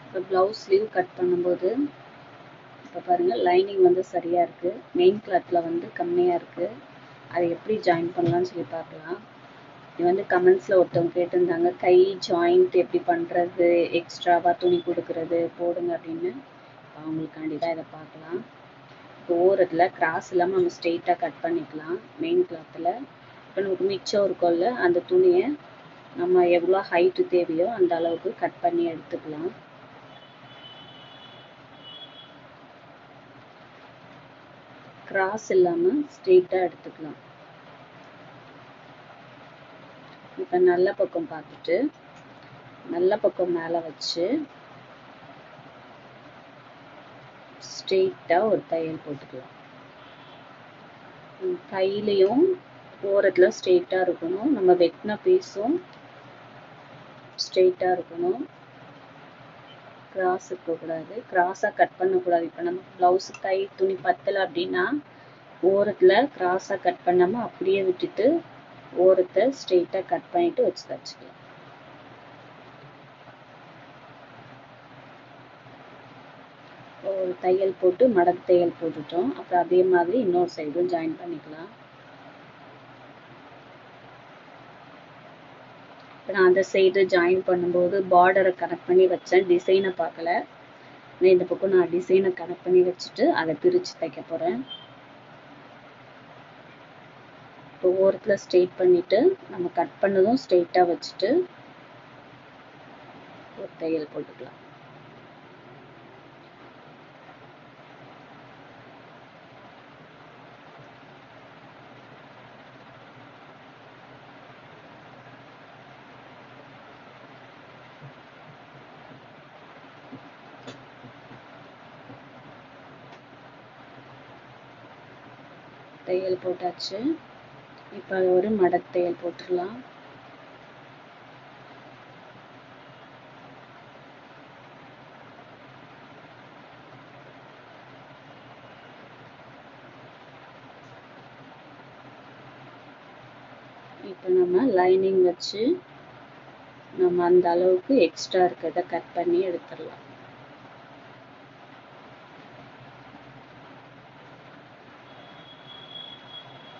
இப்போ blouse sleeve cut பண்ணும்போது இப்போ பாருங்கள் லைனிங் வந்து சரியாக இருக்குது, மெயின் கிளாத்தில் வந்து கம்மியாக இருக்குது. அதை எப்படி ஜாயின் பண்ணலான்னு சொல்லி பார்க்கலாம். இது வந்து கமெண்ட்ஸில் ஒருத்தவங்க கேட்டிருந்தாங்க, கை ஜாயிண்ட் எப்படி பண்ணுறது, எக்ஸ்ட்ராவாக துணி கொடுக்குறது போடுங்க அப்படின்னு. அவங்களுக்காண்டி தான் இதை பார்க்கலாம். இப்போ ஓரத்தில் கிராஸ் இல்லாமல் நம்ம ஸ்ட்ரெயிட்டாக கட் பண்ணிக்கலாம் மெயின் கிளாத்தில். இப்போ நமக்கு மிச்சம் இருக்கும்ல, அந்த துணியை நம்ம எவ்வளோ ஹைட்டு தேவையோ அந்த அளவுக்கு கட் பண்ணி எடுத்துக்கலாம். கிராஸ் இல்லாமல் ஸ்ட்ரெயிட்டாக எடுத்துக்கலாம். இப்போ நல்ல பக்கம் பார்த்துட்டு நல்ல பக்கம் மேலே வச்சு ஸ்ட்ரெயிட்டாக ஒரு தையல் போட்டுக்கலாம். கையிலையும் ஓரத்தில் ஸ்ட்ரெயிட்டாக இருக்கணும், நம்ம வெட்டின பீஸும் ஸ்ட்ரெயிட்டாக இருக்கணும், கிராஸ் இருக்கக்கூடாது, கிராஸாக கட் பண்ணக்கூடாது. இப்போ நம்ம ப்ளவுஸு கை துணி பத்தலை அப்படின்னா ஓரத்தில் கிராஸாக கட் பண்ணாமல் அப்படியே விட்டுட்டு ஓரத்தை ஸ்ட்ரெயிட்டாக கட் பண்ணிவிட்டு வச்சு தச்சுக்கலாம். ஒரு தையல் போட்டு மடக்கு தையல் போட்டுட்டோம். அப்புறம் அதே மாதிரி இன்னொரு சைடும் ஜாயின் பண்ணிக்கலாம். இப்போ நான் அந்த சைடு ஜாயின் பண்ணும்போது பார்டரை கனெக்ட் பண்ணி வச்சேன், டிசைனை பார்க்கல. இந்த பக்கம் நான் டிசைனை கனெக்ட் பண்ணி வச்சுட்டு அதை பிரித்து தைக்க போகிறேன். இப்போ ஓரத்தில் ஸ்ட்ரெயிட் பண்ணிவிட்டு நம்ம கட் பண்ணதும் ஸ்ட்ரெயிட்டாக வச்சுட்டு ஒரு தையல் போட்டுக்கலாம். தையல் போட்டாச்சு. இப்போ ஒரு மடக்கு தையல் போட்டுடலாம். இப்போ நம்ம லைனிங் வச்சு நம்ம அந்த அளவுக்கு எக்ஸ்ட்ரா இருக்கிறத கட் பண்ணி எடுத்துடலாம்.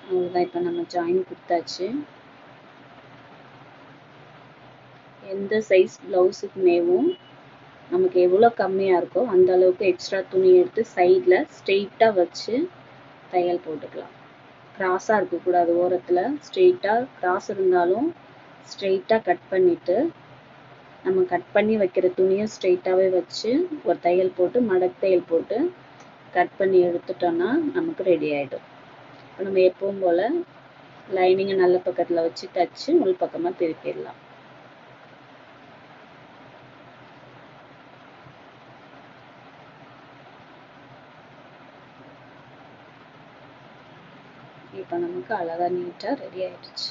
அவ்வளோதான். இப்போ நம்ம ஜாயின் கொடுத்தாச்சு. எந்த சைஸ் ப்ளவுஸுக்குமேவும் நமக்கு எவ்வளோ கம்மியாக இருக்கோ அந்த அளவுக்கு எக்ஸ்ட்ரா துணி எடுத்து சைடில் ஸ்ட்ரெயிட்டாக வச்சு தையல் போட்டுக்கலாம். கிராஸாக இருக்கக்கூடாது, ஓரத்தில் ஸ்ட்ரெயிட்டாக கிராஸ் இருந்தாலும் ஸ்ட்ரெயிட்டாக கட் பண்ணிவிட்டு நம்ம கட் பண்ணி வைக்கிற துணியை ஸ்ட்ரெயிட்டாகவே வச்சு ஒரு தையல் போட்டு மடக்கு தையல் போட்டு கட் பண்ணி எடுத்துட்டோன்னா நமக்கு ரெடி ஆகிடும். இப்போ நம்ம எப்பவும் போல் லைனிங்கை நல்ல பக்கத்தில் வச்சு தைச்சு உள் பக்கமாக திருப்பிடலாம். இப்போ நமக்கு அழகாக நீட்டாக ரெடி ஆகிடுச்சு.